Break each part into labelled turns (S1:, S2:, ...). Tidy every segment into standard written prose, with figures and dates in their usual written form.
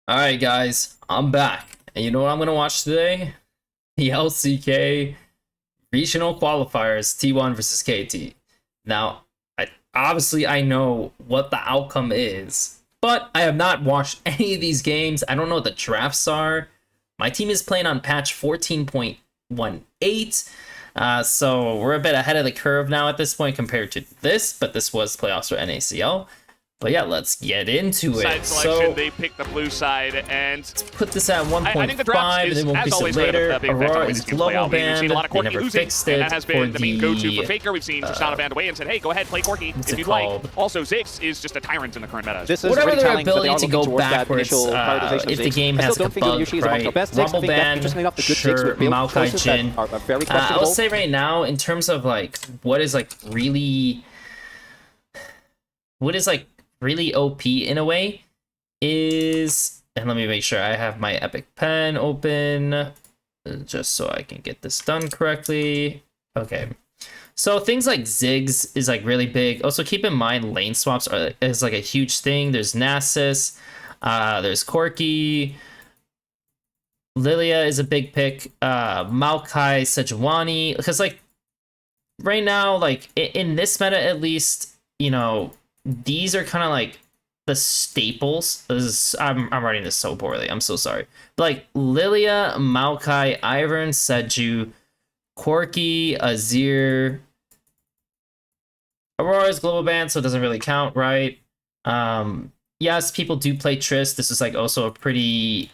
S1: Alright guys, I'm back. And you know what I'm gonna watch today? The LCK Regional Qualifiers T1 versus KT. Now, obviously I know what the outcome is, but I have not watched any of these games. I don't know what the drafts are. My team is playing on patch 14.18, so we're a bit ahead of the curve now at this point compared to this, but this was playoffs for NACL. But yeah, let's get into it.
S2: So they pick the blue side, and
S1: let's put this at 1.5,
S2: I think the draft is,
S1: and then we'll
S2: as
S1: be
S2: always,
S1: later.
S2: a big effect on
S1: Aurora
S2: the way
S1: is
S2: this team play
S1: global
S2: out. We've
S1: banned.
S2: seen a lot of
S1: They
S2: Corki
S1: never
S2: losing,
S1: fixed
S2: and
S1: it
S2: that has
S1: for
S2: been the main go-to
S1: the
S2: for Faker. We've seen Tristana banned away and said, hey, go ahead, play Corki if you'd like. Also, Ziggs is just a tyrant in the current meta.
S3: This is
S1: whatever
S3: really
S1: their
S3: telling,
S1: ability
S3: but
S1: to
S3: they are
S1: go
S3: looking towards that
S1: backwards
S3: initial prioritization of
S1: if the
S3: Ziggs.
S1: game
S3: I
S1: has
S3: still
S1: a
S3: don't think
S1: bug,
S3: Yoshi is amongst
S1: right?
S3: our best Ziggs. I
S1: Rumble
S3: think that
S1: ban,
S3: interestingly enough, the good Ziggs
S1: sure,
S3: with build
S1: Maokai
S3: choices
S1: Jin.
S3: are very
S1: I
S3: questionable.
S1: will say right now, in terms of like what is really OP in a way is, and let me make sure I have my Epic Pen open just so I can get this done correctly. Okay, so things like Ziggs is like really big. Also keep in mind lane swaps is like a huge thing. There's Nasus, there's Corki, Lilia is a big pick, Maokai, Sejuani, because like right now, like in this meta at least, you know, these are kind of like the staples. I'm writing this so poorly. I'm so sorry. But like Lilia, Maokai, Ivern, Seju, Corki, Azir, Aurora's global band, so it doesn't really count, right? Yes, people do play Triss. This is like also a pretty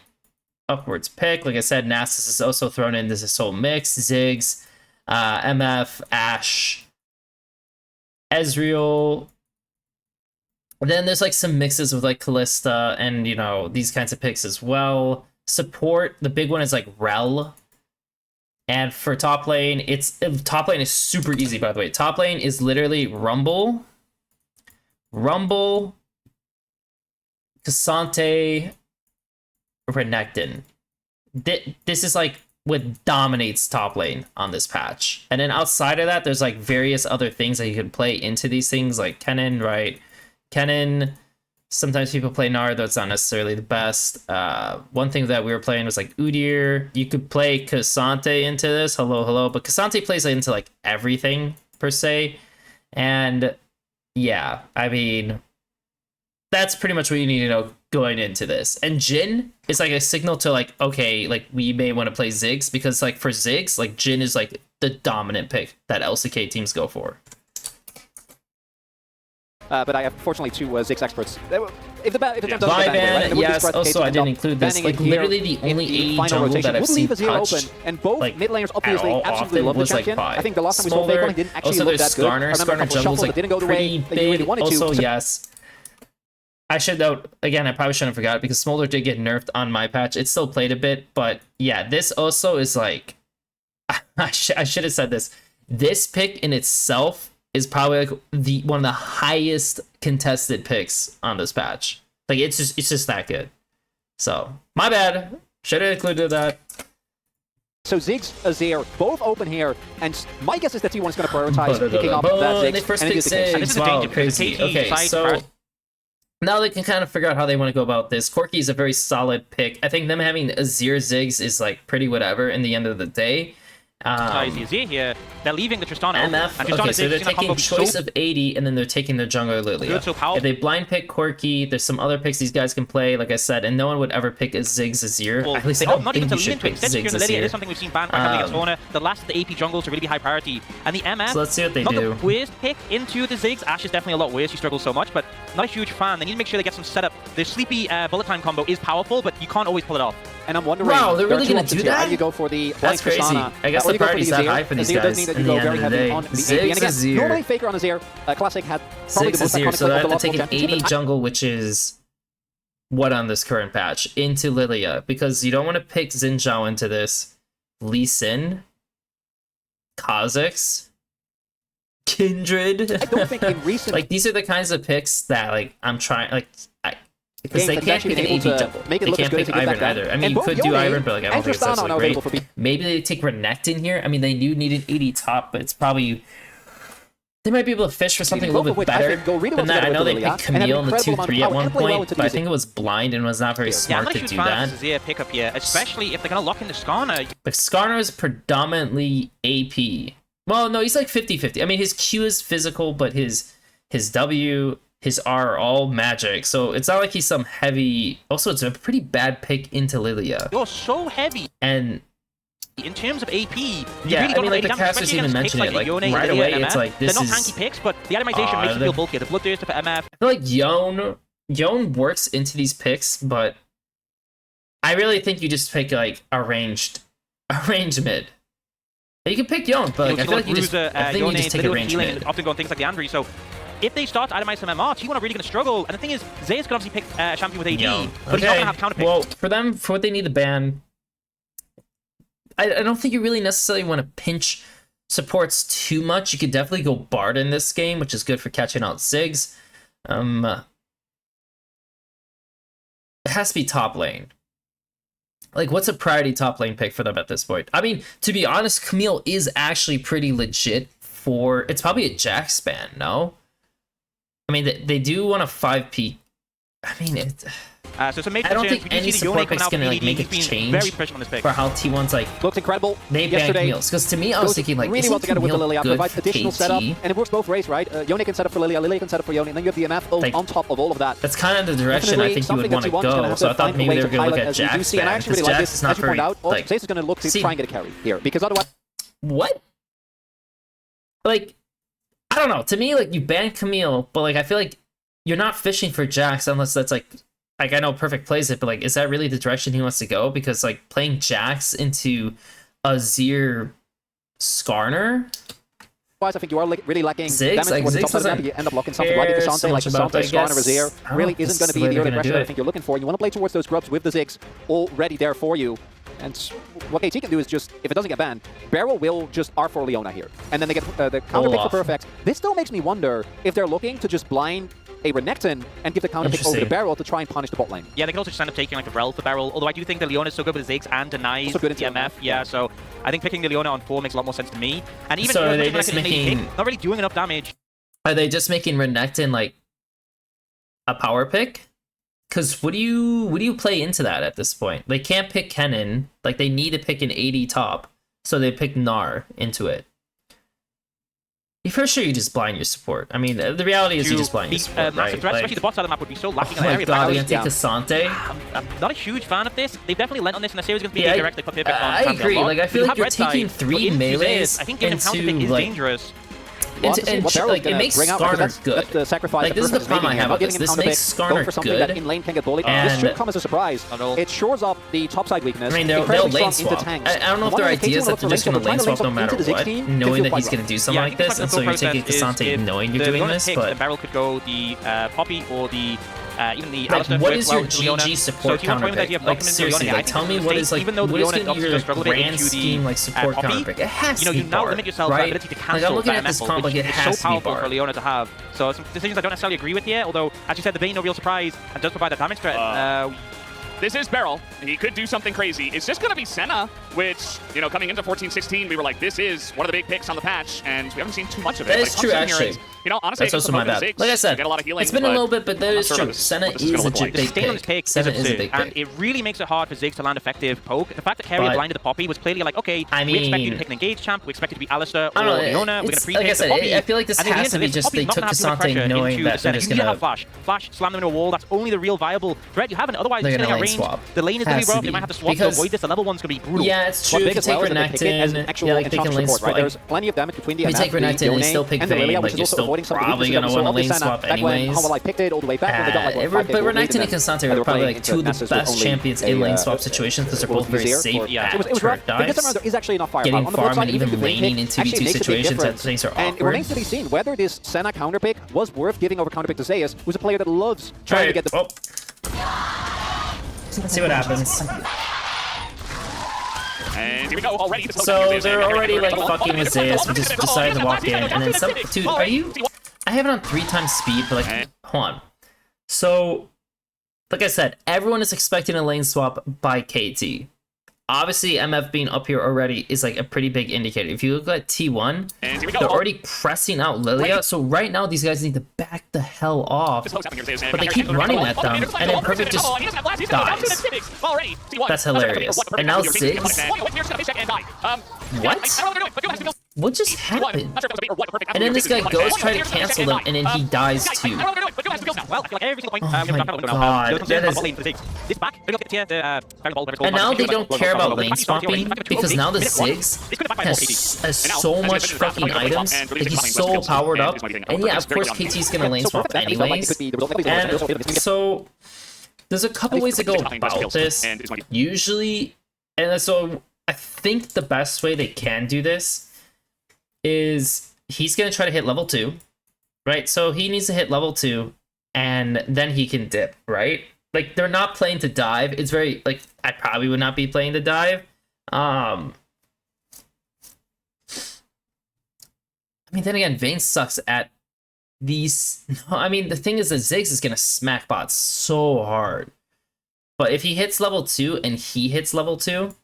S1: upwards pick. Like I said, Nasus is also thrown into this whole mix. Ziggs, MF, Ashe, Ezreal. Then there's like some mixes with like Kalista and, you know, these kinds of picks as well. Support, the big one is like Rel. And for top lane, top lane is super easy, by the way. Top lane is literally Rumble, Cassante, Renekton. This is like what dominates top lane on this patch. And then outside of that, there's like various other things that you can play into these things, like Kennen, right? Kennen, sometimes people play Nard, though it's not necessarily the best. One thing that we were playing was like Udyr. You could play Cassante into this, hello, but Cassante plays into like everything per se. And yeah, I mean, that's pretty much what you need to know going into this. And Jhin is like a signal to like, okay, like we may want to play Ziggs, because like for Ziggs, like Jhin is like the dominant pick that LCK teams go for.
S3: But I have, fortunately, two Ziggs experts. If the doesn't
S1: ban,
S3: right,
S1: yes, also I didn't include this. Like literally the only AD jungle that I've seen touched,
S3: and both
S1: like,
S3: mid laners obviously absolutely love the champion.
S1: Like
S3: I think the last time we saw Faker didn't actually look that good. I remember a couple of shuffles that didn't go the way that you really wanted to.
S1: Also, yes. I should note, again, I probably shouldn't have forgot, because Smolder did get nerfed on my patch. It still played a bit, but yeah, this also is like, I should have said this. This pick in itself is probably like one of the highest contested picks on this patch. Like it's just that good. So my bad. Should have included that.
S3: So Ziggs, Azir, both open here, and my guess is that T1 is going to prioritize picking up that Ziggs, and it is the case.
S1: Ziggs. Wow, crazy. Okay, so now they can kind of figure out how they want to go about this. Corki is a very solid pick. I think them having Azir Ziggs is like pretty whatever in the end of the day.
S4: Azir here, they're leaving the Tristana.
S1: MF,
S4: and Tristana
S1: okay, so they're taking choice of 80, and then they're taking their jungler Lilia. If they blind pick Corki, there's some other picks these guys can play, like I said, and no one would ever pick a Ziggs Azir.
S4: Well,
S1: at least
S4: they
S1: I don't
S4: not even
S1: think
S4: to
S1: you
S4: lean
S1: should
S4: into it.
S1: pick
S4: Instead,
S1: Ziggs
S4: Lilia
S1: Azir.
S4: is something we've seen banned quite heavily against Lorna. The last of the AP jungles are really high priority. And the MF,
S1: so let's see what they
S4: not
S1: do.
S4: the worst pick into the Ziggs. Ashe is definitely a lot worse, he struggles so much, but not a huge fan. They need to make sure they get some setup. The sleepy bullet time combo is powerful, but you can't always pull it off.
S3: And I'm wondering,
S1: wow, they're really going to do that?
S3: How do you go for the
S1: That's crazy.
S3: Tristana,
S1: I guess the priority's that high for these
S3: Azir
S1: guys.
S3: Does mean that you go very heavy on the AP. And again, normally Faker on Azir, Classic had probably the most iconic
S1: so
S3: play of the
S1: they're
S3: last
S1: taking 80 jungle, which is what on this current patch, into Lilia, because you don't want to pick Xin Zhao into this. Lee Sin, Kha'Zix, Kindred.
S3: I don't think in recent
S1: like these are the kinds of picks that like I'm trying like because they
S3: games
S1: can't pick an
S3: able
S1: AD
S3: to
S1: jungle.
S3: make it
S1: They
S3: look as
S1: can't
S3: good
S1: pick
S3: as you get
S1: Ivern
S3: that
S1: either. I
S3: down.
S1: mean,
S3: And
S1: you
S3: both
S1: could do
S3: Yone
S1: Ivern, but like I don't
S3: and
S1: think it's
S3: Tristana are
S1: necessarily
S3: now
S1: great.
S3: available for
S1: Maybe they take Renekton here. I mean, they do need an 80 top, but it's probably They might be able to fish for something a little bit better than that. I know they picked Camille in the 2-3 at one point, but I think it was blind and was not very smart to do that.
S4: Yeah, pick up here, especially if they're going to lock into Skarner.
S1: But Skarner is predominantly AP. Well, no, he's like 50-50. I mean, his Q is physical, but his W, his R are all magic. So it's not like he's some heavy... Also, it's a pretty bad pick into Lilia.
S4: You're so heavy.
S1: And...
S4: in terms of AP,
S1: yeah,
S4: really
S1: I mean, like, the casters even mentioned it, like, right away, it's like, this
S4: they're
S1: is...
S4: not tanky picks, but the itemization makes you feel bulkier. The Bloodthirster for MF.
S1: I feel like Yone works into these picks, but I really think you just pick, like, a ranged mid. You can pick Yone, but, like, I feel like you just take a ranged mid.
S4: Often go on things like the Andrew, so... if they start to itemize some MR, T1 are really going to struggle. And the thing is, Zeus can obviously pick champion with AD, but he's not going to have counter picks.
S1: Well, for what they need to ban... I don't think you really necessarily want to pinch supports too much. You could definitely go Bard in this game, which is good for catching out Ziggs. It has to be top lane. Like, what's a priority top lane pick for them at this point? I mean, to be honest, Camille is actually pretty legit for... It's probably a Jax span, no? I mean, they do want a 5P. I mean,
S4: so some major
S1: I don't think any support pick's gonna like make a change
S4: very on this pick.
S1: for how T1's like
S3: looks incredible.
S1: They ban Camille, because to me I was thinking like
S3: really well together with the Lilia, provides additional
S1: KT?
S3: setup, and it works both ways, right? Yone can set up for Lilia, Lilia can set up for Yone, and then you have the MF
S1: like,
S3: on top of all of that.
S1: That's kind of the direction I think you would want to go. So I thought maybe they were going to look at Jax ban, because Jax is not very like.
S3: Zace is going to look to try and get a carry here, because otherwise.
S1: What? Like, I don't know. To me, like, you ban Camille, but like I feel like you're not fishing for Jax unless that's like I know Perfect plays it, but like, is that really the direction he wants to go? Because like playing Jax into Azir Skarner.
S3: I think you are really lacking
S1: Ziggs,
S3: damage towards the top side of the map. You end up locking something like a Kasante, like Kasante, Skarner, Azir. Really isn't going to be the early pressure that I think you're looking for. You want to play towards those grubs with the Ziggs already there for you. And what KT can do is just, if it doesn't get banned, Barrel will just R4 Leona here. And then they get the counter pick for Perfect. This still makes me wonder if they're looking to just blind a Renekton and give the counter pick over to Barrel to try and punish the bot lane.
S4: Yeah, they can also just end up taking like the Rel for Barrel, although I do think the Leona is so good with the Ziggs and denies the MF. Yeah, so I think picking the Leona on 4 makes a lot more sense to me. And even
S1: so are they just making...
S4: not really doing enough damage.
S1: Are they just making Renekton like a power pick? Because what do you play into that at this point? They can't pick Kennen. Like, they need to pick an 80 top, so they pick Gnar into it. For sure, you just blind your support. I mean, the reality is you just blind your support, right?
S4: Threat, especially the bot side of the map would be so lacking in the area.
S1: Oh my god, you're gonna take Kasante?
S4: I'm not a huge fan of this. They've definitely lent on this, and the series is going to be directly put Perfect on.
S1: I agree. Like, I feel like you're taking 3 melees
S4: I think giving him counter pick is dangerous.
S1: Like, it makes Skarner good. Like, this is the problem I have with this. This makes Skarner good.
S3: In lane can get bullied. This should come as a surprise. It shores up the topside weakness.
S1: I mean, they'll lane swap. I don't know if their idea is that they're just going to lane swap no matter what, knowing that he's going to do something like this, and so you're taking Kasante knowing you're doing this, but...
S4: Barrel could go the Poppy or the... even the
S1: like, what is your GG support counter pick? Like, seriously, like, tell me what is, like, what is going to be your grand scheme, like, support counter pick? It has to be Bard,
S4: now limit yourself
S1: right?
S4: ability to cancel
S1: like, I'm looking at this comp, like, it has to be
S4: Bard. For Leona to have. So some decisions I don't necessarily agree with here, although, as you said, the Bane, no real surprise, and does provide a damage threat.
S2: This is Barrel. He could do something crazy. It's just going to be Senna, which, you know, coming into 14-16, we were like, this is one of the big picks on the patch, and we haven't seen too much of it.
S1: That is true, actually.
S2: You know, honestly,
S1: that's also my bad. Like I said,
S2: get a lot of healing,
S1: it's been a little bit, but that is true. Senna is a big pick. Senna is a big pick.
S4: And it really makes it hard for Ziggs to land effective poke. The fact that Keria blinded the Poppy was clearly like, okay, we expect you to pick an engaged champ, we expect it to be Alistar or Leona, we're going to pre-pick the Poppy.
S1: I feel like this has to be just they took Kasante knowing that they're just going to...
S4: Flash, slam them into a wall, that's only the real viable threat you have, and otherwise it's getting a range. The lane is going to be rough, you might have to swap to avoid this, the level 1's going to be brutal.
S1: Yeah, it's true, if you take Renekton, yeah, like they can lane swap.
S3: There's plenty of damage between the
S1: MF, take Renekton, they still pick Vayne, like you're still probably going to want to lane swap anyways.
S3: Picked it all the way back
S1: but Renekton and Kasante are probably like 2 of the best champions in lane swap situations because they're both very safe turret dives. Getting farm and even laning in 2v2 situations that things are awkward.
S3: And it remains to be seen whether this Senna counterpick was worth giving over counterpick to Zeus, who's a player that loves trying to get the...
S1: Let's see what happens.
S2: And here we go already.
S1: So they're already like fucking with Zeus. We just decided to walk in, and then some dude, are you? I have it on 3 times speed, but like, hold on. So, like I said, everyone is expecting a lane swap by KT. obviously MF being up here already is like a pretty big indicator. If you look at T1,
S2: And here we go.
S1: they're already pressing out Lilia. So right now these guys need to back the hell off. But they keep running at them, and then Perfect just dies. That's hilarious. And now Ziggs. What? What just happened? And then this guy goes try to cancel them, and then he dies too.
S4: Well, like every single point.
S1: Oh my god, that is... And now they don't care about lane swapping, because now the Ziggs has so much fucking items, like he's so powered up, and yeah, of course KT's gonna lane swap anyways, and so there's a couple ways to go about this, usually, and so I think the best way they can do this is he's gonna try to hit level 2, right? So he needs to hit level 2, and then he can dip, right? Like, they're not playing to dive. It's very, like, I probably would not be playing to dive. I mean, then again, Vayne sucks at these... No, I mean, the thing is that Ziggs is gonna smack bots so hard. But if he hits level 2 and he hits level 2...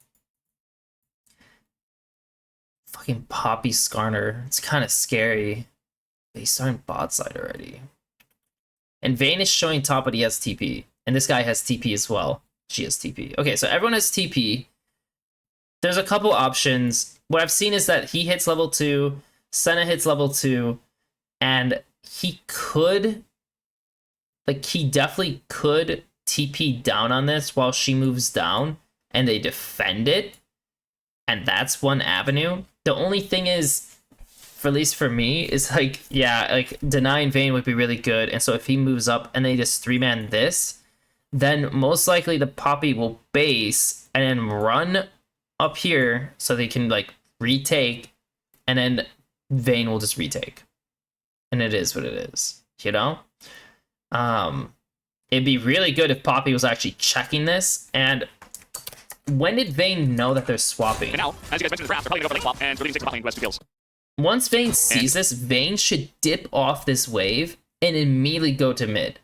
S1: Fucking Poppy Skarner. It's kind of scary. He's starting bot side already. And Vayne is showing top, but he has TP. And this guy has TP as well. She has TP. Okay, so everyone has TP. There's a couple options. What I've seen is that he hits level 2, Senna hits level 2, and he could... Like, he definitely could TP down on this while she moves down, and they defend it. And that's one avenue. The only thing is, for at least for me, is like, yeah, like denying Vayne would be really good. And so if he moves up and they just 3-man this, then most likely the Poppy will base and then run up here so they can like retake, and then Vayne will just retake. And it is what it is, you know? It'd be really good if Poppy was actually checking this. And when did Vayne know that they're swapping?
S2: And now, as you guys mentioned, the draft, they're probably going to go for lane swap and releasing 6 bot lane West kills.
S1: Once Vayne sees this, Vayne should dip off this wave and immediately go to mid.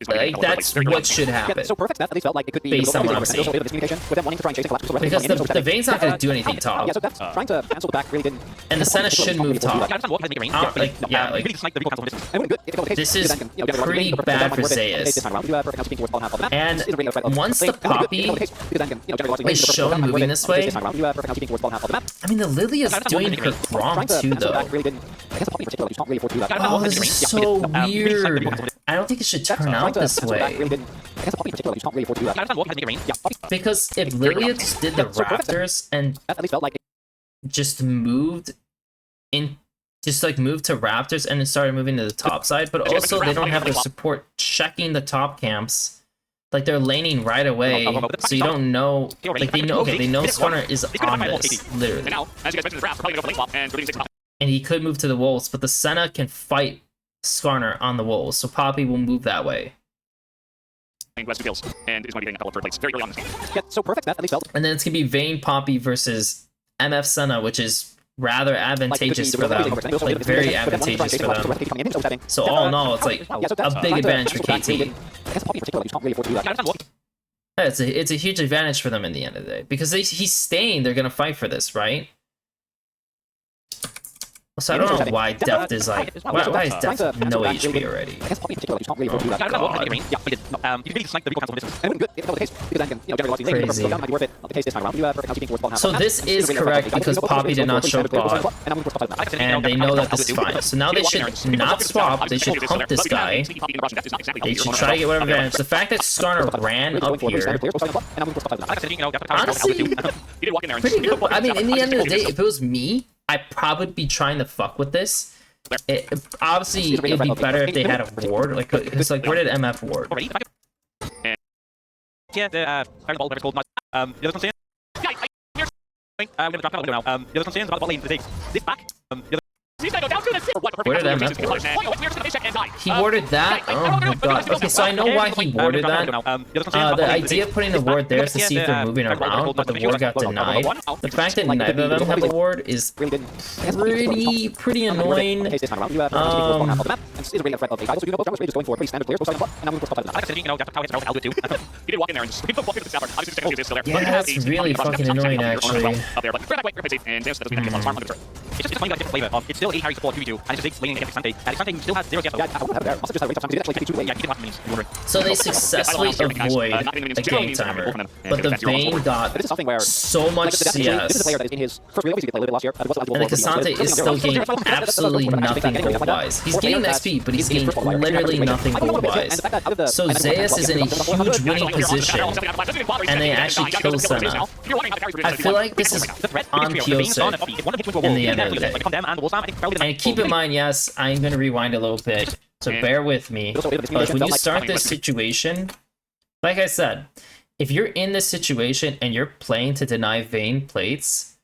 S1: Like, that's what should happen.
S3: So perfect. That at least felt like it could be
S1: based on what I'm seeing.
S3: With them wanting to try and chase the collapse.
S1: Because the Vayne's not going to do anything top.
S3: Yeah, so that's trying to cancel the back really didn't.
S1: And the Senna should move top. This is pretty bad for Zeus. And once the Poppy is shown moving this way, I mean, the Lily is doing her wrong too, though. Oh, this is so weird. I don't think it should turn out this way. Because if Lilia just did the Raptors and just moved in, just like moved to Raptors and then started moving to the top side, but also they don't have their support checking the top camps. Like, they're laning right away, so you don't know. Like, they know, okay, they know Skarner is on this, literally. And he could move to the Wolves, but the Senna can fight Skarner on the Wolves, so Poppy will move that way.
S2: West kills, and is going to be getting a couple of third place very early on in this game.
S3: Yeah, so perfect. That at least felt.
S1: And then it's going to be Vayne Poppy versus MF Senna, which is rather advantageous for them. Like, very advantageous for them. So all in all, it's like a big advantage for KT. Yeah, it's a huge advantage for them in the end of the day. Because he's staying, they're going to fight for this, right? So I don't know why Deft is like, why is Deft no HP already? Crazy. So this is correct because Poppy did not show bot, and they know that this is fine. So now they should not swap, they should hump this guy. They should try to get whatever advantage. The fact that Skarner ran up here, honestly, pretty good. I mean, in the end of the day, if it was me, I'd probably be trying to fuck with this. Obviously, it'd be better if they had a ward. Like, it's like, where did MF ward?
S4: Yeah, the ball called the other concern. I'm gonna drop out now. The other concerns about the ball lane, the Ziggs back.
S1: Where did MF ward? He warded that? Oh my god. Okay, so I know why he warded that. The idea of putting the ward there is to see if they're moving around, but the ward got denied. The fact that neither of them have a ward is pretty annoying.
S3: Ziggs is really a threat of a guy. So you know both junglers really just going for pretty standard clears. Both starting and now moving towards top
S4: I like Synergy, you know, Death Power hits I'll do it too.
S2: He did walk in there and just walk into the tower. Obviously, the second is still there.
S1: Yeah, that's really fucking annoying, actually.
S2: Up there, but Fred wait, and Zeus doesn't get a farm on the turret.
S4: It's funny, like different flavor of it's still 8 Harry support 2v2, and it's just Ziggs laning against Xante. And Xante still has 0 CS.
S3: Yeah, I wouldn't have it there. Must have just had a really tough time. He did actually take 2
S4: Yeah, he did lots of minis. You wonder.
S1: So they successfully avoid a game timer, but the Vayne got
S3: This is something where
S1: so much
S3: this is a
S1: CS,
S3: player that is in his first really obviously played last year.
S1: and the Cassante is still getting absolutely nothing gold-wise. He's getting XP, but he's getting literally nothing gold-wise. So Zeus is in a huge winning position, and they actually kill Senna. I feel like this is on Pyosik in the end of the day. And keep in mind, yes, I'm going to rewind a little bit, so bear with me. But when you start this situation, like I said, if you're in this situation and you're playing to deny Vayne plates,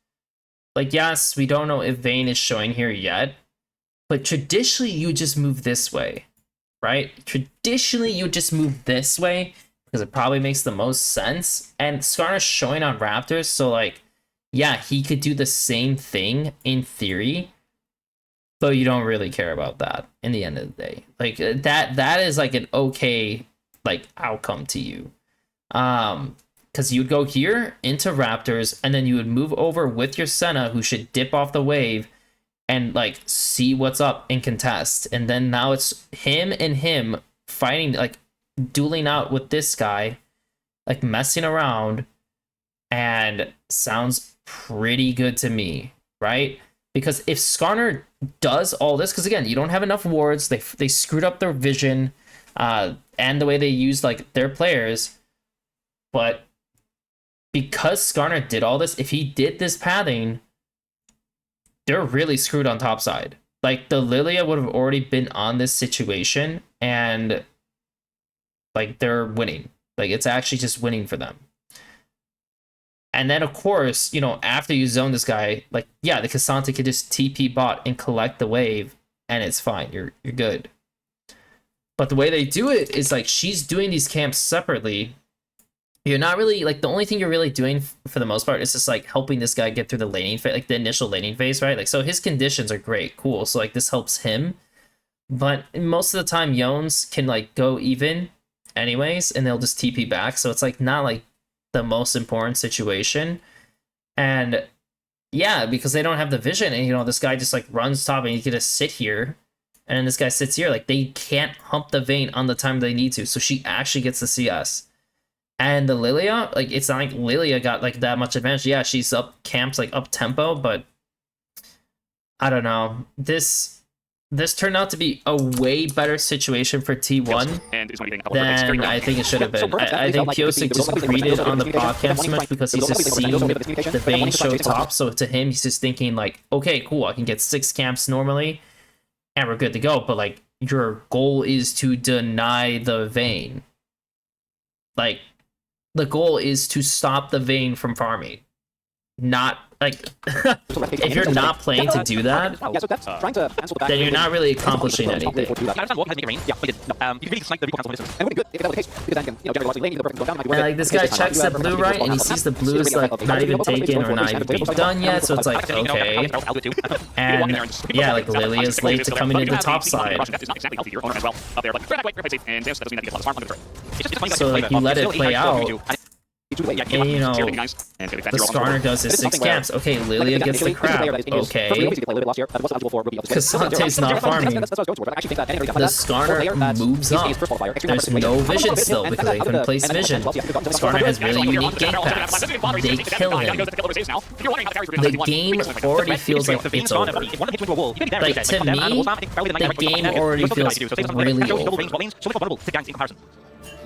S1: like, yes, we don't know if Vayne is showing here yet, but traditionally you just move this way, right? Traditionally you just move this way because it probably makes the most sense. And Skarner's showing on Raptors, so like, yeah, he could do the same thing in theory, but you don't really care about that in the end of the day. Like that is like an okay like outcome to you. Because you would go here into Raptors, and then you would move over with your Senna, who should dip off the wave and like see what's up and contest. And then now it's him and him fighting, like dueling out with this guy, like messing around, and sounds pretty good to me, right? Because if Skarner does all this, because again, you don't have enough wards, they screwed up their vision, and the way they used like their players. But because Skarner did all this, if he did this pathing, they're really screwed on top side. Like the Lilia would have already been on this situation, and like they're winning. Like it's actually just winning for them. And then of course, you know, after you zone this guy, like yeah, the Cassante could just TP bot and collect the wave, and it's fine. You're good. But the way they do it is like she's doing these camps separately. You're not really, like, the only thing you're really doing for the most part is just, like, helping this guy get through the laning phase, like, the initial laning phase, right? Like, so his conditions are great, cool, so, like, this helps him. But most of the time, Yones can, like, go even anyways, and they'll just TP back, so it's, like, not, like, the most important situation. And, yeah, because they don't have the vision, and, you know, this guy just, like, runs top, and he can just sit here, and then this guy sits here, like, they can't hump the Vayne on the time they need to, so she actually gets the CS. And the Lilia, like, it's not like Lilia got, like, that much advantage. Yeah, she's up camps, like, up tempo, but I don't know. This turned out to be a way better situation for T1 than I think it should have been. I think Pyosik just greeted on the podcast so much because he's just seeing the Vayne show top, so to him, he's just thinking, like, okay, cool, I can get 6 camps normally, and we're good to go, but, like, your goal is to deny the Vayne. Like, the goal is to stop the Vayne from farming. Not, like, if you're not playing to do that, then you're not really accomplishing anything. And, like, this guy checks the blue right, and he sees the blue is, like, not even taken or not even being done yet, so it's like, okay. And, yeah, like, Lilia's late to coming into top side. So, like, you let it play out. And, you know, the Skarner does his 6 camps. Okay, Lilia gets the crab. Okay. Cassante's not farming. The Skarner moves up. There's no vision still because they couldn't place vision. Skarner has really unique gank paths. They kill him. The game already feels like it's over. Like, to me, the game already feels really over.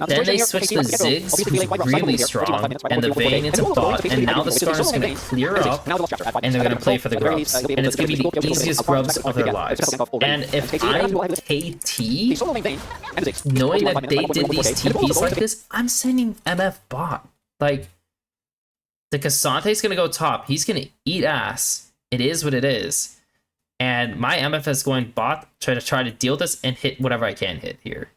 S1: Then they switch to Ziggs, who's really strong, and the Vayne into bot, and now the Skarner's going to clear up, and they're going to play for the grubs. And it's going to be the easiest grubs of their lives. And if I'm KT, knowing that they did these TPs like this, I'm sending MF bot. Like, the Cassante's going to go top. He's going to eat ass. It is what it is. And my MF is going bot, try to deal with this and hit whatever I can hit here.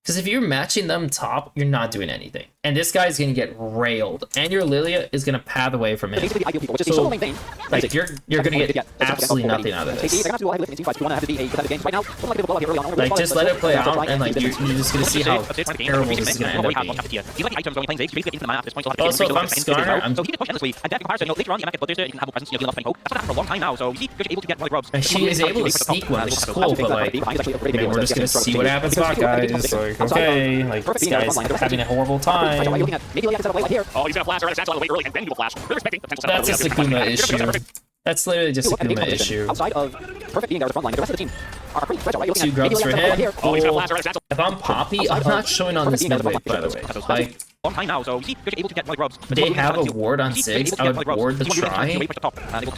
S1: Because if you're matching them top, you're not doing anything. And this guy's going to get railed. And your Lilia is going to path away from him. So, like, you're going to get absolutely nothing out of this. Like, just let it play out, and, like, you're just going to see how terrible this is going to end up being. Also, if I'm Skarner, and she is able to sneak one, which is cool, but, like, maybe we're just going to see what happens back, guys. Like, okay, like, this guy's having a horrible time.
S2: Oh, he's gonna flash, or that's wait early, and then he will flash. They're expecting potential.
S1: That's a Sakuma issue. That's literally just a Sakuma issue.
S3: Outside of perfect being there as a front line, the rest of the team are pretty fragile, right?
S1: 2 grubs for him.
S2: Oh, he's gonna flash, or that's
S1: If I'm Poppy, I'm not showing on this mid wave, by the way. Like, they have a ward on Ziggs, I would ward the try,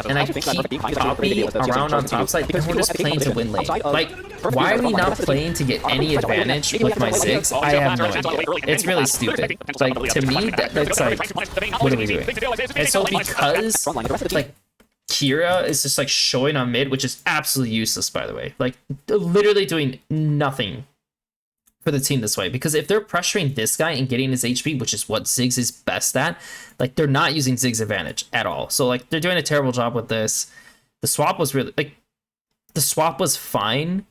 S1: and I keep Poppy around on top side because we're just playing to win lane. Like, why are we not playing to get any advantage with my Ziggs? I have no idea. It's really stupid. Like, to me, that's like, what are we doing? And so because, like, Keria is just like showing on mid, which is absolutely useless, by the way. Like, literally doing nothing for the team this way. Because if they're pressuring this guy and getting his HP, which is what Ziggs is best at, like, they're not using Ziggs' advantage at all. So, like, they're doing a terrible job with this. The swap was really, like, the swap was fine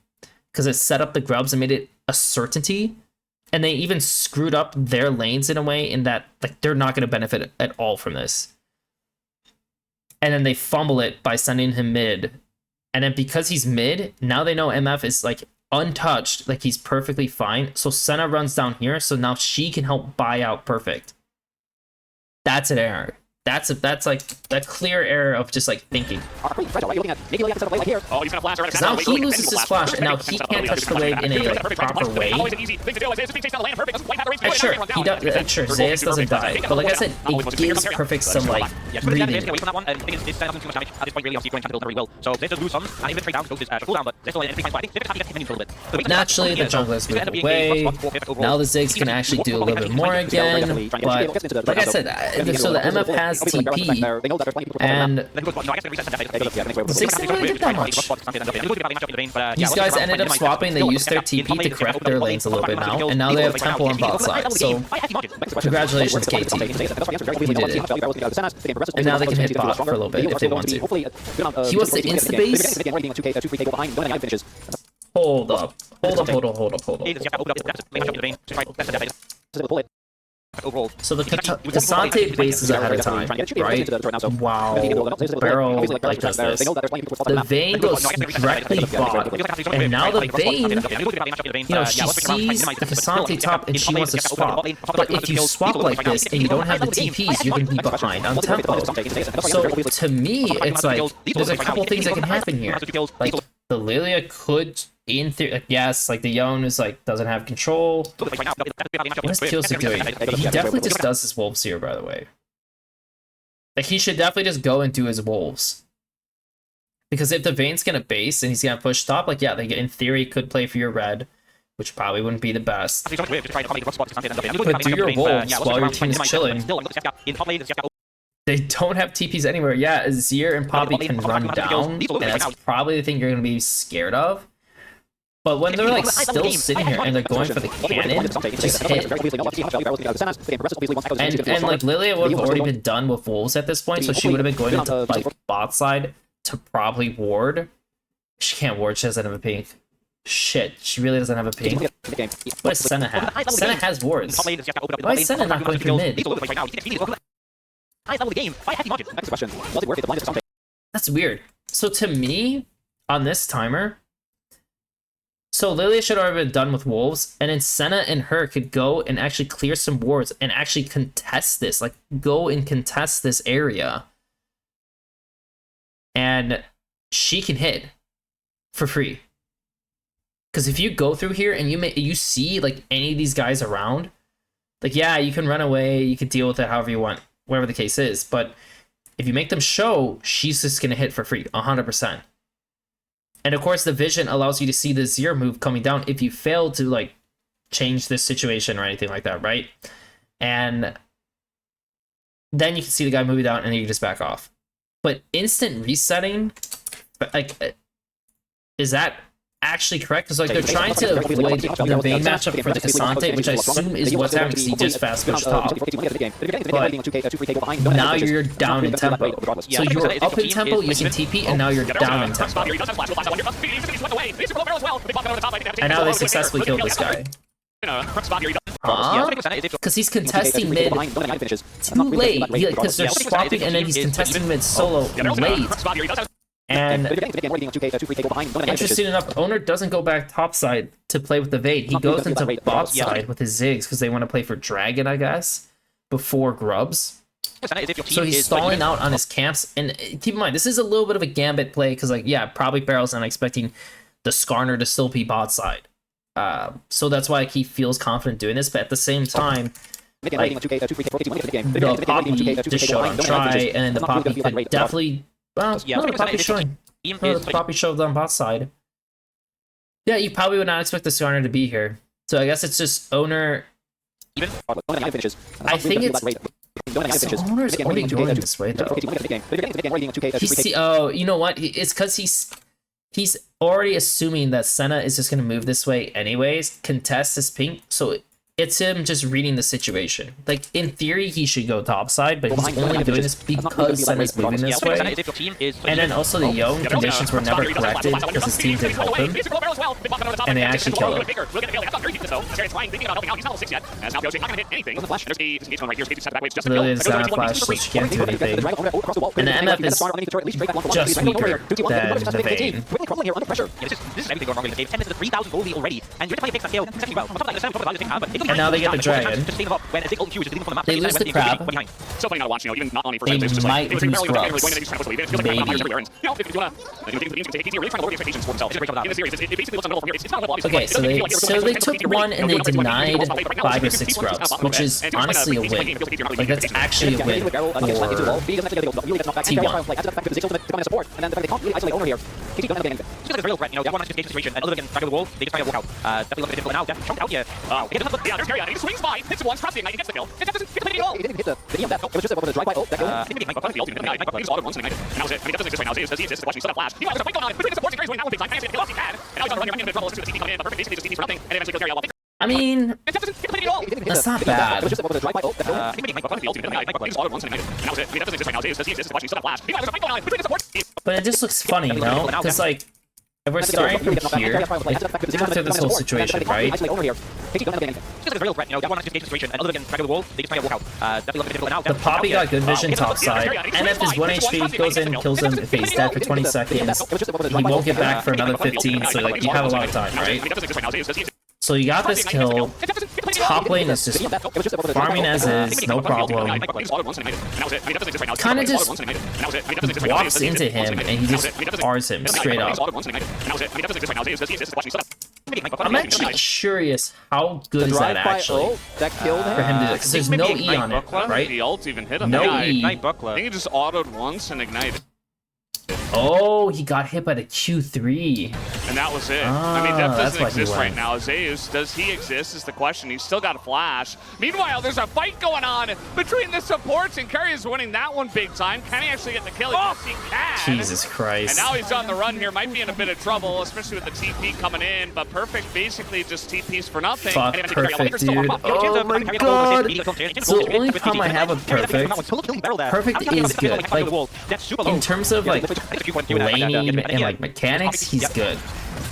S1: because it set up the grubs and made it a certainty. And they even screwed up their lanes in a way in that, like, they're not going to benefit at all from this. And then they fumble it by sending him mid. And then because he's mid, now they know MF is, like, untouched. Like, he's perfectly fine. So Senna runs down here, so now she can help buy out Perfect. That's an error. That's like a clear error of just, like, thinking.
S2: Oh, he's gonna flash, or
S1: now he loses his flash, and now he can't touch the wave in a, like, proper way. And sure, he does. Sure, Zeus doesn't die, but like I said, it gives Perfect some, like, breathing. Naturally, the jungle is moving away. Now the Ziggs can actually do a little bit more again, but like I said, so the MF has TP, and Ziggs didn't really get that much. These guys ended up swapping, they used their TP to correct their lanes a little bit now, and now they have Temple on bot side, so congratulations KT, you did it. And now they can hit bot for a little bit if they want to. He wants to insta-base? Hold up. So the Cassante base is ahead of time, right? Wow. Barrel like does this. The Vayne goes directly bot, and now the Vayne, you know, she sees the Cassante top and she wants to swap. But if you swap like this and you don't have the TPs, you're going to be behind on tempo. So to me, it's like, there's a couple things that can happen here. Like, the Lilia could, in theory, like, yes, like, the Yone is, like, doesn't have control. What is Kiosik doing? He definitely just does his wolves here, by the way. Like, he should definitely just go and do his wolves. Because if the Vayne's gonna base and he's gonna push top, like, yeah, they in theory could play for your red, which probably wouldn't be the best. But do your wolves while your team is chilling. They don't have TPs anywhere. Yeah, Azir and Poppy can run down, and that's probably the thing you're going to be scared of. But when they're, like, still sitting here and they're going for the cannon, just hit. And like, Lilia would have already been done with wolves at this point, so she would have been going into, like, bot side to probably ward. She can't ward, she doesn't have a pink. Shit, she really doesn't have a pink. What does Senna have? Senna has wards. Why is Senna not going through mid? That's weird. So to me, on this timer, so Lilia should have already been done with wolves, and then Senna and her could go and actually clear some wards and actually contest this. Like, go and contest this area. And she can hit for free. Because if you go through here and you see, like, any of these guys around, like, yeah, you can run away, you can deal with it however you want, whatever the case is, but if you make them show, she's just going to hit for free, 100%. And of course, the vision allows you to see the Zero move coming down if you fail to, like, change this situation or anything like that, right? And then you can see the guy moving down and then you just back off. But instant resetting, like, is that actually correct, because like they're trying to avoid the main matchup for the Cassante, which I assume is what's happening because he just fast pushed top. But now you're down in tempo. So you were up in tempo using TP, and now you're down in tempo. And now they successfully killed this guy. Because he's contesting mid too late. Because they're swapping and then he's contesting mid solo late. And interesting enough, Owner doesn't go back top side to play with the Vade. He goes into bot side with his Ziggs because they want to play for Dragon, I guess, before Grubs. So he's stalling out on his camps. And keep in mind, this is a little bit of a gambit play because, like, yeah, probably Barrel's not expecting the Skarner to still be bot side. So that's why he feels confident doing this, but at the same time, like, the Poppy just showed on try, and the Poppy could definitely... Well, no, the Poppy's showing. No, the Poppy showed on bot side. Yeah, you probably would not expect the Skarner to be here. So I guess it's just Owner... I think it's... So Owner's only going this way, though. Oh, you know what? It's because he's already assuming that Senna is just going to move this way anyways, contest his pink, so it's him just reading the situation. Like, in theory, he should go topside, but he's only doing this because Senna's moving this way. And then also the Yone conditions were never corrected because his team didn't help him. And they actually killed him. Lily is not a flash, so she can't do anything. And the MF is just weaker than the Vayne. And now they get the Dragon. They lose the Crab. They might lose Grubs. Maybe. Okay, so they took one and they denied 5 or 6 Grubs, which is honestly a win. Like, that's actually a win for T1.
S2: There's Keria, and he swings by, hits once, cross the ignite, he gets the kill. It doesn't completely at all. He didn't hit the EMF, it was just over the drive-by ult. That killed him. He didn't get the ultimate ignite, he just auto once and ignited. And that was it. I mean, that doesn't exist right now. Does he exist? Watching set up flash. There's a fight going on between the supports and Keria's winning that one big time. Keриa's gonna kill off he can. And now he's on the run here, running into trouble. Let's do the TP coming in. The perfect basically just TPs for nothing, and eventually kills Keria while
S1: I mean, that's not bad. But it just looks funny, you know? Because, like, if we're starting from here, like, after this whole situation, right? The Poppy got good vision top side. NF is 1 HP, goes in, kills him if he's dead for 20 seconds. He won't get back for another 15, so, like, you have a lot of time, right? So you got this kill. Top lane is just farming as is, no problem. Kind of just walks into him and he just R's him straight up. I'm actually curious how good is that actually for him to do that, because there's no E on it, right?
S2: The ult even hit him.
S1: No E.
S2: I think he just autoed once and ignited.
S1: Oh, he got hit by the Q3.
S2: And that was it. I mean, Depth doesn't exist right now. Zeus, does he exist is the question. He's still got a flash. Meanwhile, there's a fight going on between the supports, and Keria is winning that one big time. Can he actually get the kill? Yes, he can.
S1: Jesus Christ.
S2: And now he's on the run here. Might be in a bit of trouble, especially with the TP coming in. But Perfect basically just TPs for nothing.
S1: Fuck Perfect, dude. Oh my god. So the only problem I have with Perfect is good. Like, in terms of, like, laning and, like, mechanics, he's good.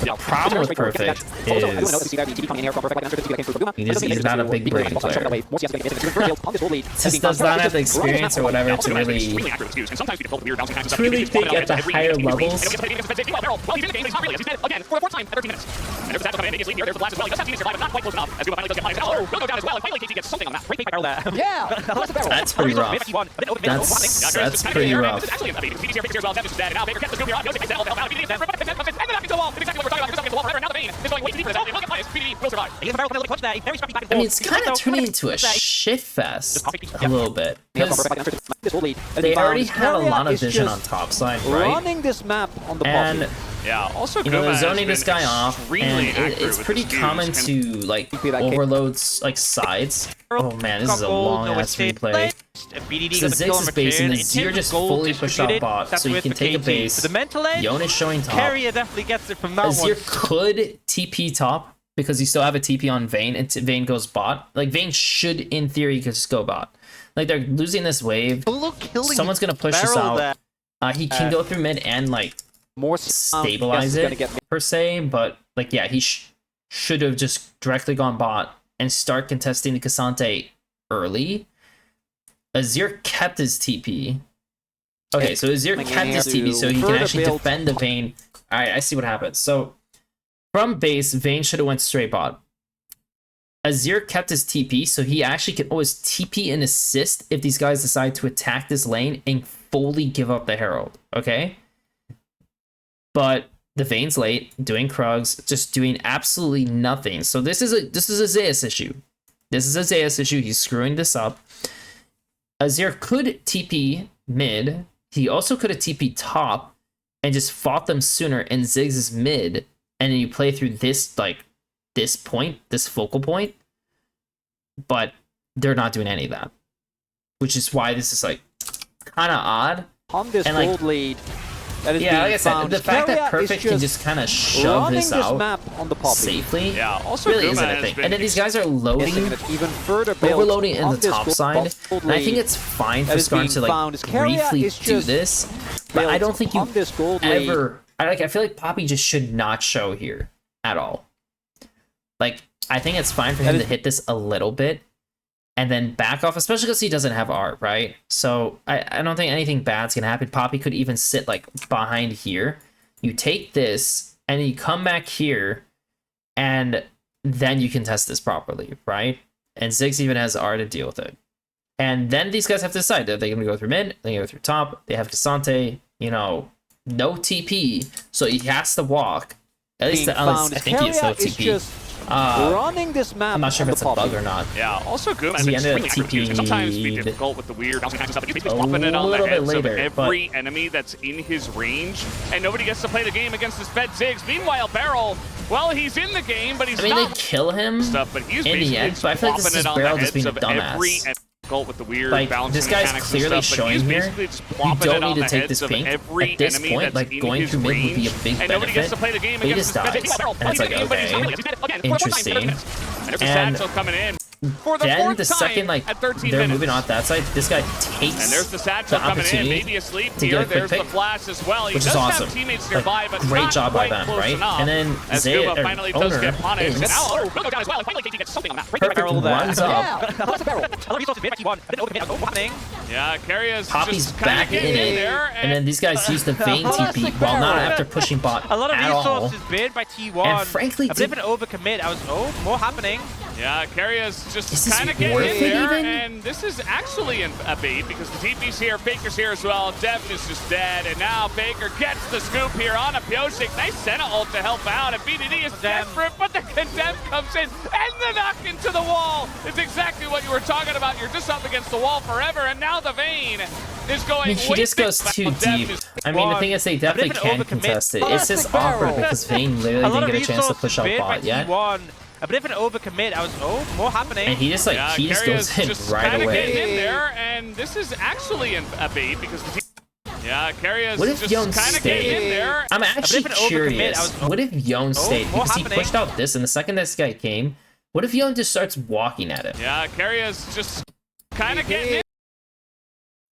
S1: The problem with Perfect is he's not a big brain player. Just does not have the experience or whatever to really think at the higher levels. That's pretty rough. That's pretty rough. I mean, it's kind of turning into a shit fest a little bit, because they already had a lot of vision on top side, right?
S3: Running this map on the
S1: and
S2: Yeah, also
S1: You know, they're
S2: Guma
S1: zoning
S2: has
S1: this
S2: been
S1: guy off,
S2: extremely
S1: and
S2: accurate
S1: it's
S2: with
S1: pretty
S2: his views.
S1: common to like
S3: that game.
S1: overload like sides. Oh man, this is a long ass replay.
S4: BDD
S1: So
S4: got the kill
S1: Ziggs
S4: on
S1: is basing
S4: return.
S1: this.
S4: In
S1: You're
S4: terms of
S1: just
S4: gold
S1: fully pushed out
S4: distributed,
S1: bot,
S4: that's
S1: so you
S4: with
S1: can
S4: the
S1: take a
S4: KT.
S1: base.
S4: For the mental edge,
S1: Yon is showing top.
S4: Keria definitely gets it from that
S1: Azir
S4: one.
S1: could TP top because you still have a TP on Vayne, and Vayne goes bot. Like Vayne should, in theory, just go bot. Like they're losing this wave. Someone's gonna push this out. He can go through mid and like
S3: More
S1: stabilize it per se, but like yeah, he should have just directly gone bot and start contesting the Cassante early. Azir kept his TP. Okay, so Azir kept his TP so he can actually defend the Vayne. Alright, I see what happens. So from base, Vayne should have went straight bot. Azir kept his TP, so he actually can always TP and assist if these guys decide to attack this lane and fully give up the Herald, okay? But the Vayne's late, doing Krugs, just doing absolutely nothing. So this is a Zeus issue. This is a Zeus issue. He's screwing this up. Azir could TP mid. He also could have TP top and just fought them sooner, and Ziggs is mid, and then you play through this like this point, this focal point. But they're not doing any of that, which is why this is like kind of odd.
S3: On this
S1: And, like,
S3: gold lead, that is
S1: Yeah,
S3: being
S1: like I said,
S3: found.
S1: the fact that
S3: Keria
S1: Perfect
S3: is
S1: can just kind of shove
S3: running
S1: this out
S3: map on the poppy.
S1: safely
S2: Yeah, also
S1: really
S2: Guma
S1: isn't a
S2: has
S1: thing.
S2: been
S1: And then these guys are loading,
S3: Missing it even further build
S1: overloading in
S3: on
S1: the
S3: this
S1: top
S3: gold
S1: side.
S3: gold
S1: And I think
S3: lead.
S1: it's fine
S3: that
S1: for
S3: is
S1: Skarn
S3: being
S1: to like
S3: found. Keria
S1: briefly
S3: is
S1: do
S3: just
S1: this, but I
S3: built
S1: don't think you
S3: on this gold lead.
S1: ever. I feel like Poppy just should not show here at all. Like I think it's fine for him to hit this a little bit and then back off, especially because he doesn't have art, right? So I don't think anything bad's gonna happen. Poppy could even sit like behind here. You take this and you come back here, and then you can test this properly, right? And Ziggs even has R to deal with it. And then these guys have to decide that they're going to go through mid, they're going to go through top. They have Cassante, you know, no TP, so he has to walk. At least I think he has no TP.
S3: Running this map.
S1: I'm not sure if it's a bug or not.
S2: Yeah, also Guma has
S1: He
S2: been
S1: ended
S2: extremely
S1: up
S2: accurate with his views. It can sometimes be
S1: TP'd
S2: difficult with the weird bouncing attacks and stuff, but he's
S1: a
S2: basically plopping it on the
S1: little bit
S2: heads
S1: later,
S2: of every enemy that's in his range, and nobody gets to play the game against his fed Ziggs. Meanwhile, Barrel, well, he's in the game, but he's
S1: I mean,
S2: not
S1: they kill him
S2: stuff, but he's
S1: in the
S2: basically
S1: end, but I feel like this
S2: plopping
S1: is
S2: it on the
S1: Barrel just
S2: heads
S1: being a
S2: of every
S1: dumbass.
S2: with the weird
S1: Like,
S2: bouncing
S1: this guy's
S2: mechanics
S1: clearly
S2: and stuff, but
S1: showing
S2: he's
S1: here,
S2: basically just
S1: you
S2: plopping
S1: don't
S2: it on
S1: need to
S2: the
S1: take
S2: heads
S1: this
S2: of
S1: pink.
S2: every
S1: At this
S2: enemy
S1: point,
S2: that's
S1: like,
S2: in
S1: going
S2: his
S1: through mid would be a
S2: range,
S1: big
S2: and nobody gets to
S1: benefit.
S2: play the game
S1: He
S2: against
S1: just
S2: his
S1: dies, and it's like, okay, interesting.
S2: And there's
S1: And
S2: the Satchel coming in for the
S1: then
S2: fourth
S1: the
S2: time
S1: second, like,
S2: at 13
S1: they're
S2: minutes.
S1: moving on that side, this guy takes
S2: And there's the Satchel coming in,
S1: opportunity
S2: maybe asleep
S1: to
S2: here.
S1: get a quick
S2: There's the
S1: pick,
S2: flash as well. He
S1: which
S2: does
S1: is awesome.
S2: have teammates
S1: Like,
S2: nearby, but
S1: great
S2: not
S1: job by
S2: quite
S1: them,
S2: close
S1: right?
S2: enough.
S1: And then
S2: as
S1: Zay,
S2: Guma finally does
S1: owner,
S2: get punished. And
S1: is
S2: now Owner will go down as well. And finally, KT gets something on that.
S1: Perfect runs up.
S4: That's a barrel. A lot of resources made by T1. I didn't open it. I was happening.
S2: Yeah, Keria's
S1: Poppy's
S2: just kind
S1: back
S2: of
S1: in
S2: getting in
S1: it,
S2: there.
S1: and then these guys use the Vayne TP while not after pushing bot
S4: A lot of
S1: at all.
S4: resources made by T1.
S1: And frankly,
S4: a bit of an overcommit. More happening.
S2: Yeah, Keria's
S1: Is
S2: just
S1: this
S2: kind of getting
S1: worth
S2: in
S1: it
S2: there,
S1: even?
S2: and this is actually a bait because the TP's here, Faker's here as well, Dev is just dead, and now Faker gets the scoop here on a Pyosik. Nice Senna ult to help out, and BDD is desperate, but the Condemn comes in, and the knock into the wall is exactly what you were talking about. You're just up against the wall forever, and now the Vayne is going
S1: I mean, he
S2: way
S1: just goes
S2: back.
S1: too
S2: Dev
S1: deep.
S2: is
S1: I mean, the thing is, they definitely can contest it. It's just awkward because Vayne literally didn't get a chance to push out bot yet.
S4: T1. A bit of an overcommit. More happening.
S1: And he just like
S2: Yeah,
S1: he just
S2: Keria's
S1: goes in
S2: just
S1: right
S2: kinda
S1: away.
S2: getting in there, and this is actually a bait because the yeah, Keria's
S1: What if
S2: just
S1: Yon
S2: kind of getting in
S1: stayed?
S2: there.
S1: I'm actually
S4: bit of an overcommit.
S1: curious. What if Yon stayed?
S4: more
S1: Because he
S4: happening.
S1: pushed out this, and the second this guy came, what if Yon just starts walking at him?
S2: Yeah, Keria's just kind of getting in.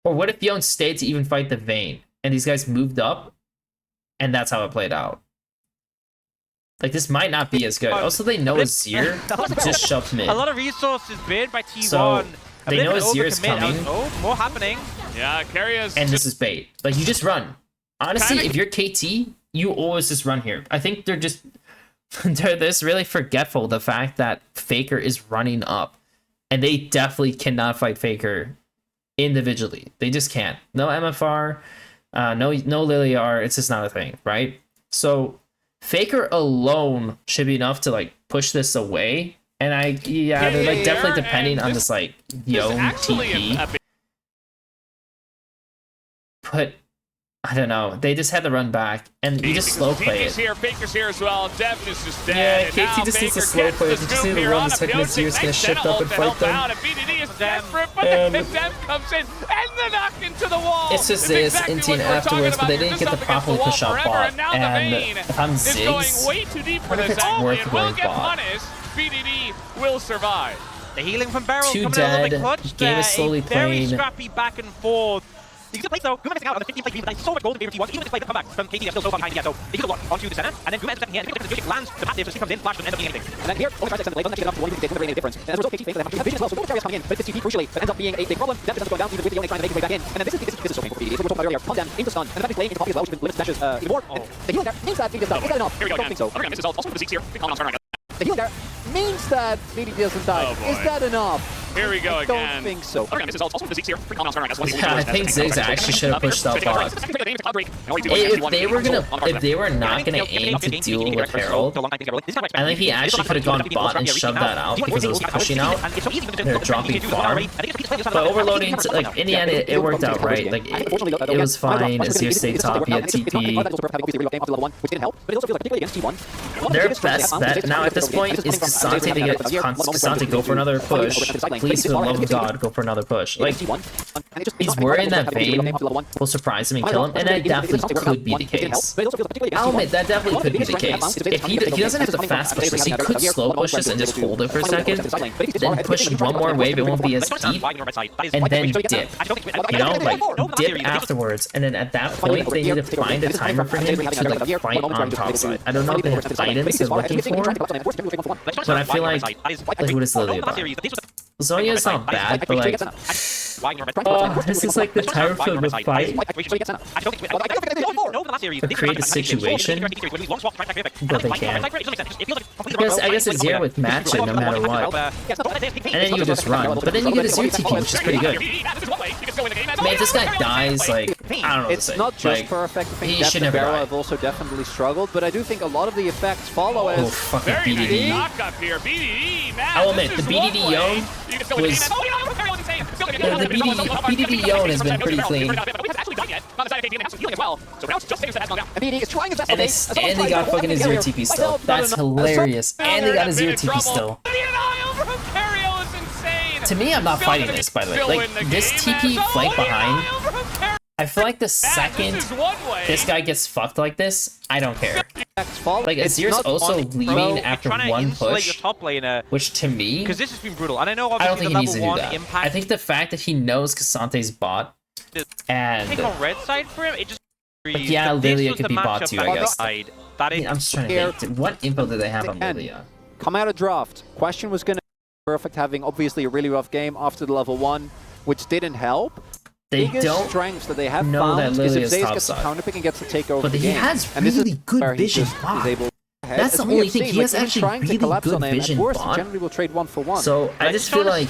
S1: Or what if Yon stayed to even fight the Vayne, and these guys moved up, and that's how it played out? Like, this might not be as good. Also, they know Azir just shoved mid.
S4: A lot of resources made by T1.
S1: So,
S4: a
S1: they
S4: bit
S1: know
S4: of an
S1: Azir is
S4: overcommit.
S1: coming.
S4: More happening.
S2: Yeah, Keria's
S1: And
S2: just
S1: this is bait. Like, you just run. Honestly,
S2: Kinda-
S1: if you're KT, you always just run here. I think they're just... they're this really forgetful, the fact that Faker is running up. And they definitely cannot fight Faker individually. They just can't. No MFR, no Liliar, it's just not a thing, right? So Faker alone should be enough to like push this away. And they're like definitely depending on this like Yon
S2: actually
S1: TP.
S2: a bait.
S1: But I don't know. They just had to run back, and you just slow play it.
S2: Here, Baker's here as well. Dev is just dead.
S1: Yeah, KT just needs to slow play it. You just need to run the second his ear's gonna shift up and fight them.
S2: BDD is desperate, but then Dev comes in, and the knock into the wall.
S1: It's just this Intine afterwards, but they didn't get to properly push out bot. And if I'm Ziggs,
S2: going way too deep for
S1: I wonder if
S2: this
S1: it's
S2: angle,
S1: worth
S2: and will
S1: going
S2: get
S1: bot.
S2: punished. BDD will survive.
S4: The healing from Beryl
S1: Two
S4: coming in a little bit
S1: dead.
S4: clutch.
S1: Game is
S4: there.
S1: slowly
S4: A very
S1: playing.
S4: scrappy back and forth. You can play though. Guma missing out on the 15 play but so much gold in favor T1. Even if they come back from KT, they're still so far behind yet. So they could have won onto the center, and then Guma ends up here. The music lands the passive, so she comes in, flash doesn't end up doing anything.
S3: And then here, only tries to extend the blade, doesn't actually get enough to one to make a difference. And as a result, KT thinks they have vision as well, so Keria's coming in, but it's TP crucially, but ends up being a big problem. Dev doesn't go down even with the only trying to make his way back in. And then this is so painful for BDD. It's what we were talking about earlier. Calm down, into stun, and the fact he's playing into Poppy as well, which limits dashes even more. The healing there means that BDD does. Is that enough?
S2: Here we go
S3: I don't think so.
S2: Underground misses also for the Zeeks here. Big calm down turn right.
S3: The healing there means that BDD doesn't die.
S2: Oh, boy.
S3: Is that enough?
S2: Here we go
S3: I
S2: again.
S3: don't think so.
S2: Underground misses also for the Zeeks here. Big calm down turn right.
S1: Yeah, I think Ziggs actually should have pushed out bot. If they were not gonna aim to duel with Herald, I think he actually could have gone bot and shoved that out because it was pushing out. They're dropping farm. But overloading, like, in the end, it worked out right. Like, it was fine. Azir stayed top, he had TP. Their best bet now at this point is K'Sante to get K'Sante go for another push. Please, for the love of God, go for another push. Like, he's worried that Vayne will surprise him and kill him, and that definitely could be the case. I'll admit, that definitely could be the case. If he doesn't have the fast push this, he could slow push this and just hold it for a second, then push one more wave, it won't be as deep, and then dip. You know, like, dip afterwards, and then at that point, they need to find a timer for him to, like, fight on top side. I don't know if they have guidance they're looking for, but I feel like what is Lily about? Zonya's not bad, but like, this is like the time for the fight to create a situation, but they can't. Because I guess it's here with match it no matter what, and then you just run, but then you get a 0 TP, which is pretty good. I mean, if this guy dies, like, I don't know what to say.
S3: It's not just
S1: Like,
S3: perfect. I think
S1: he
S3: Dev
S1: should
S3: and
S1: never
S3: Beryl
S1: die.
S3: have also definitely struggled, but I do think a lot of the effects follow
S1: Oh,
S3: as
S1: fucking
S2: Very nice
S1: BDD.
S2: knock up here. BDD, man.
S1: I'll admit, the BDD Yone was... The BDD Yone has been pretty clean.
S3: and BDD is trying his best.
S1: And they got fucking a 0 TP still. That's hilarious. And they got a 0 TP still. To me, I'm not fighting this, by the way. Like, this TP flank behind, I feel like the second this guy gets fucked like this, I don't care. Like, Azir's also leaving after one push, which to me,
S4: because this has been brutal, and I know
S1: I don't
S4: obviously
S1: think
S4: the
S1: he needs to
S4: level
S1: do
S4: 1
S1: that.
S4: impact
S1: I think the fact that he knows K'Sante's bot, and...
S4: take on red side for him, it just...
S1: But yeah, Lilia could be bot too, I guess.
S4: That
S1: I mean, I'm just trying to think, what info did they have on Lilia?
S3: Come out of draft. Question was going to be perfect, having obviously a really rough game after the level 1, which didn't help.
S1: They
S3: Biggest
S1: don't
S3: strengths that they have
S1: know that
S3: found is if
S1: Lilia's
S3: Zayas
S1: top
S3: gets the
S1: side.
S3: counter pick and gets to take over
S1: But
S3: the
S1: he
S3: game.
S1: has
S3: And this is
S1: really good
S3: where he
S1: vision
S3: just
S1: bot.
S3: is able to head.
S1: That's
S3: As
S1: the
S3: we
S1: only
S3: have
S1: thing,
S3: seen,
S1: he has
S3: like, even
S1: actually
S3: trying to
S1: really
S3: collapse
S1: good
S3: on him,
S1: vision
S3: at worst,
S1: bot.
S3: generally will trade 1 for 1.
S1: So I just feel like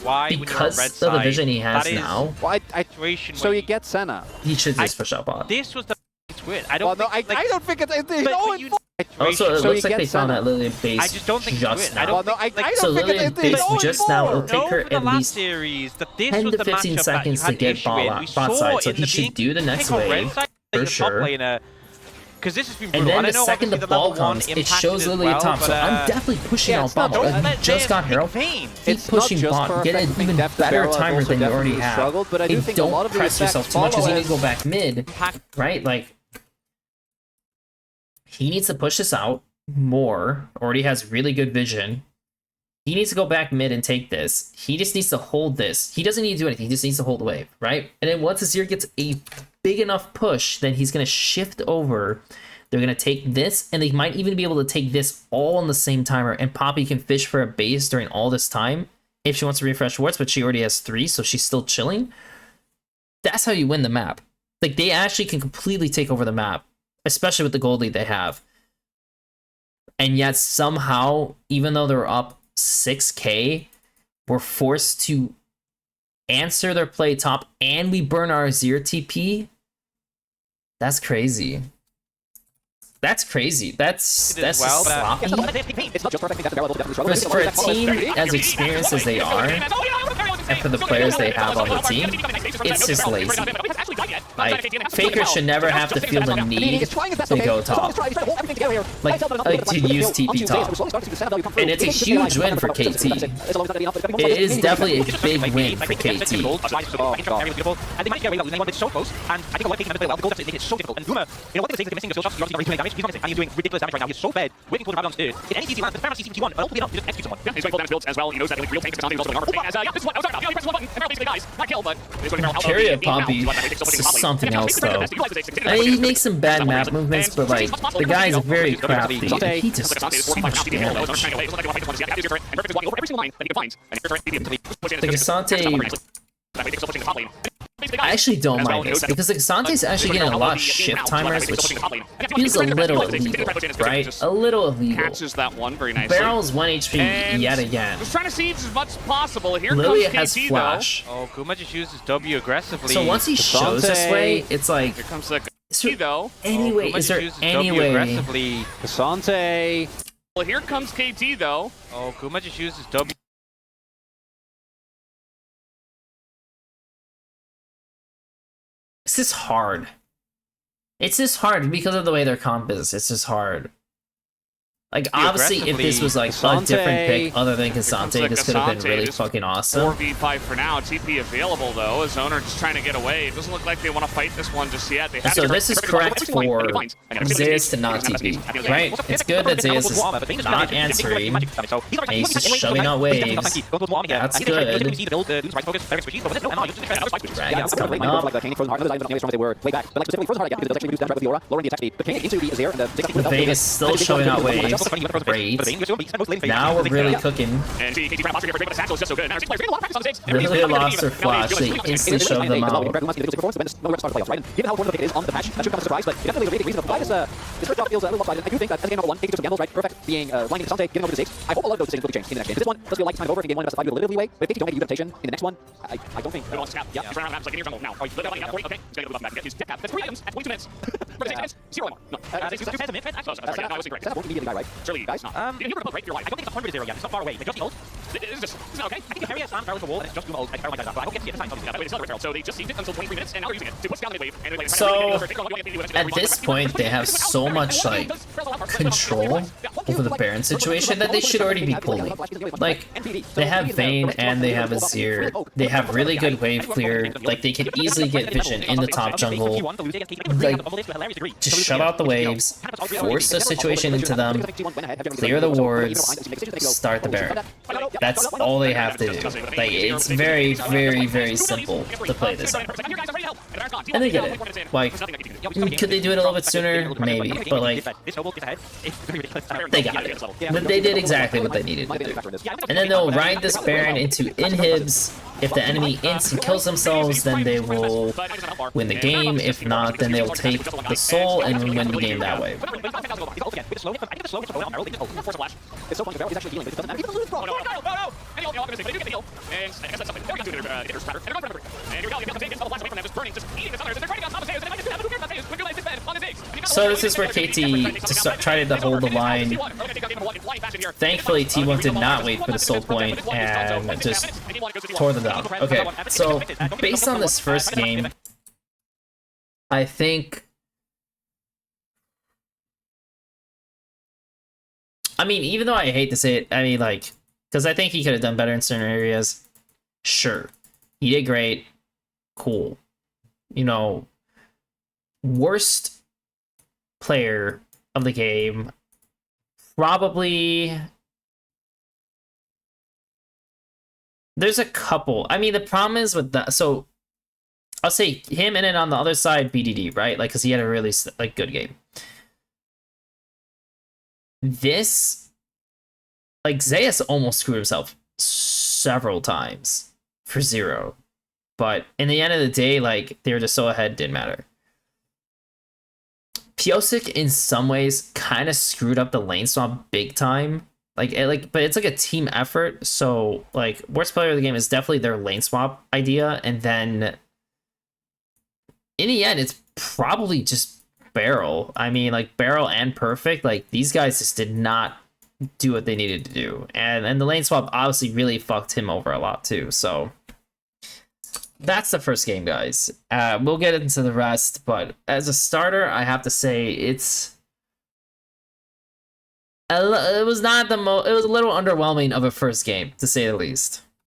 S4: why
S1: because of the vision he has now,
S3: Well,
S4: situation
S3: so
S4: where
S3: you get Senna.
S1: he should just push out bot.
S4: this was the twist. I don't
S3: Well, no,
S4: think,
S3: I don't think it's...
S4: but
S3: no,
S4: you-
S1: Also, it
S3: So
S1: looks
S3: you
S1: like they
S3: get
S1: found
S3: Senna.
S1: that Lilian base
S4: I just don't think
S1: just
S4: it's
S1: now.
S4: I
S3: Well,
S4: don't
S3: no, I
S4: think,
S1: So
S3: don't think
S1: Lilian
S3: it's
S1: base
S3: going
S1: just now, it'll
S3: forward.
S1: take her
S4: in the
S1: at
S4: last
S1: least
S4: series that this
S1: 10
S4: was
S1: to
S4: the
S1: 15
S4: matchup
S1: seconds
S4: that you
S1: to
S4: had
S1: get
S4: issue with. We
S1: bot
S4: saw
S1: side, so
S4: in
S1: he
S4: the
S1: should do the next
S4: pick on red
S1: wave,
S4: side,
S1: for
S4: the top
S1: sure.
S4: laner, because this has been
S1: And
S4: brutal.
S1: then
S4: I
S1: the
S4: know
S1: second the
S4: obviously
S1: ball
S4: level 1
S1: comes, it
S4: impacted
S1: shows
S4: as
S1: Lily
S4: well,
S1: at top,
S4: but,
S1: so I'm definitely pushing out
S3: it's not
S1: bot.
S3: just-
S1: Like, you just got Herald.
S4: Vayne.
S1: Keep
S3: It's not
S1: pushing
S3: just
S1: bot,
S3: for
S1: get an
S3: affecting
S1: even
S3: Depth
S1: better
S3: Barrel, I've
S1: timer
S3: also
S1: than you already
S3: definitely
S1: have.
S3: struggled, but I do
S1: And
S3: think a lot of the
S1: press yourself
S3: effects
S1: too much as you
S3: follow
S1: need to go
S3: as-
S1: back mid, right? Like, he needs to push this out more. Already has really good vision. He needs to go back mid and take this. He just needs to hold this. He doesn't need to do anything. He just needs to hold the wave, right? And then once Azir gets a big enough push, then he's going to shift over. They're going to take this, and they might even be able to take this all on the same timer, and Poppy can fish for a base during all this time if she wants to refresh wards, but she already has 3, so she's still chilling. That's how you win the map. Like, they actually can completely take over the map, especially with the gold lead they have. And yet somehow, even though they're up 6k, we're forced to answer their play top, and we burn our Azir TP. That's crazy. That's crazy. That's sloppy.
S3: It's not just perfect. I think Depth Barrel will definitely struggle.
S1: For a team as experienced as they are, and for the players they have on the team, it's just lazy. Like, Faker should never have to feel the need to go top. Like to use TP top. And it's a huge win for KT. It is definitely a big win for KT.
S4: And they managed to get away with that. They so close, and I think a lot of KT members play well. The goal defense make it so difficult. And Guma, you know, one of the things is missing the skill shots. He's obviously doing damage. He's not missing, and he's doing ridiculous damage right now. He's so bad. Waiting for the Babylon's third. In any easy land, the Paramount sees T1, but ultimately enough to just execute someone.
S2: Yeah, he's going full damage builds as well. He knows that real tanks is also doing armor thing. As this is what I was talking about. He presses one button, and Feral basically dies. Not killed, but
S1: Keria Poppy is something else though. He makes some bad map movements, but like the guy is very crafty. He does so much damage. The Gasante, I actually don't mind this because the Gasante is actually getting a lot of shift timers, which feels a little illegal, right? A little illegal.
S2: Catches that one very nicely.
S1: Barrel's 1 HP yet again.
S2: Just trying to siege as much as possible. Here
S1: Lilia
S2: comes
S1: has
S2: KT,
S1: flash.
S4: Oh, Guma just uses W aggressively.
S1: So once he shows this way, it's like,
S2: Here comes the
S1: is there
S2: though.
S1: any way? Is there any way?
S4: Aggressively.
S3: Asante.
S2: Well, here comes KT though.
S4: Oh, Guma just uses W.
S1: It's just hard. It's just hard because of the way their comp is. It's just hard. Like, obviously, if this was, like, a different pick other than Kasante, this could have been really fucking awesome.
S2: 4v5 for now. TP available, though, as Owner just trying to get away. It doesn't look like they want to fight this one just yet. They have
S1: So this is correct for Zeus to not TP, right? It's good that Zeus is not answering, and he's just shoving out waves. That's good. Dragon's coming up. Vegas still showing out waves. Great. Now we're really cooking. Lilia lost her flash. They instantly shoved them out.
S3: Being lining Asante, getting over to Ziggs. I hope a lot of those decisions will be changed in the next game. This one does feel like time over in game 1 best of 5 with a little leeway, but if KT don't get a adaptation in the next one, I don't think.
S2: Yeah, he's running around like in your jungle now. Okay, he's got to go back. He's tap. That's 3 items at 22 minutes. For 6 minutes, 0 more. No.
S3: That won't immediately die, right?
S2: Surely,
S3: Guys?
S2: not.
S4: You were both right. You're right. I don't think it's 100 again. It's not far away. They just ult.
S2: Is this okay?
S4: I think Keria slammed Feral into the wall, and it's just Guma ult. I don't like that. But I hope get to see it this time.
S2: It's another Feral. So they just seized it until 23 minutes, and now they're using it to push down the wave.
S1: So, at this point, they have so much, like, control over the Baron situation that they should already be pulling. Like, they have Vayne and they have Azir. They have really good wave clear. Like, they can easily get vision in the top jungle. Like, just shut out the waves, force the situation into them, clear the wards, start the Baron. That's all they have to do. Like, it's very, very, very simple to play this game. And they get it. Like, could they do it a little bit sooner? Maybe. But, like, they got it. They did exactly what they needed to do. And then they'll ride this Baron into inhibs. If the enemy ints and kills themselves, then they will win the game. If not, then they'll take the soul and win the game that way.
S3: It's so fun because Feral is actually healing, but it doesn't matter. Even lose, bro.
S1: So this is where KT tried to hold the line. Thankfully, T1 did not wait for the soul point and just tore them down. Okay, so based on this first game, I think... I mean, even though I hate to say it, I mean, like, because I think he could have done better in certain areas. Sure. He did great. Cool. You know, worst player of the game, probably... There's a couple. I mean, the problem is with that, so I'll say him, and then on the other side, BDD, right? Like, because he had a really, like, good game. This, like, Zeus almost screwed himself several times for 0. But in the end of the day, like, they were just so ahead, didn't matter. Piosik, in some ways, kind of screwed up the lane swap big time. But it's like a team effort. So, like, worst player of the game is definitely their lane swap idea. And then, in the end, it's probably just Barrel. I mean, like, Barrel and Perfect, like, these guys just did not do what they needed to do. And the lane swap obviously really fucked him over a lot, too. So, that's the first game, guys. We'll get into the rest, but as a starter, I have to say it was not the most. It was a little underwhelming of a first game, to say the least.